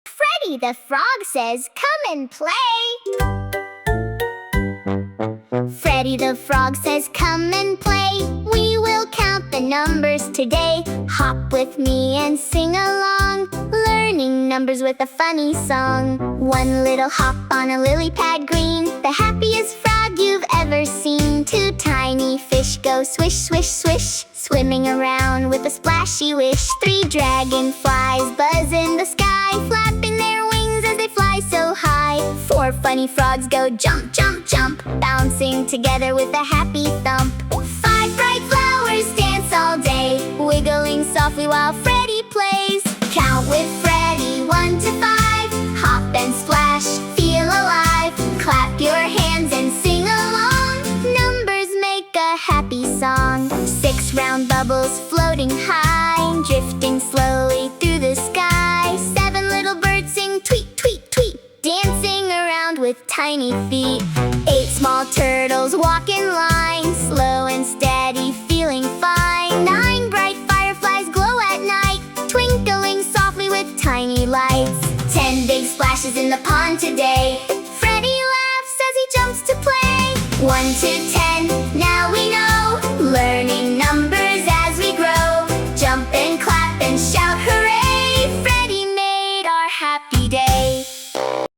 Freddy the Frog says, "Come and play." Freddy the Frog says, "Come and play. We will count the numbers today. Hop with me and sing along, learning numbers with a funny song. One little hop on a lily pad green, the happiest frog you've ever seen. Two tiny fish go swish, swish, swish, swimming around with a splashy wish. Three dragonflies buzz in the sky, flapping their wings as they fly so high. Four funny frogs go jump, jump, jump, bouncing together with a happy thump. Five bright flowers dance all day, wiggling softly while Freddy plays. Count with Freddy, 1 to 5. Hop and splash, feel alive. Clap your hands and sing along. Numbers make a happy song. 6 round bubbles floating high, drifting slowly through the sky. 7 little birds sing tweet, tweet, tweet, dancing around with tiny feet. 8 small turtles walk in line, slow and steady, feeling fine. 9 bright fireflies glow at night, twinkling softly with tiny lights. 10 big splashes in the pond today. Freddy laughs as he jumps to play. 1 to 10, now we know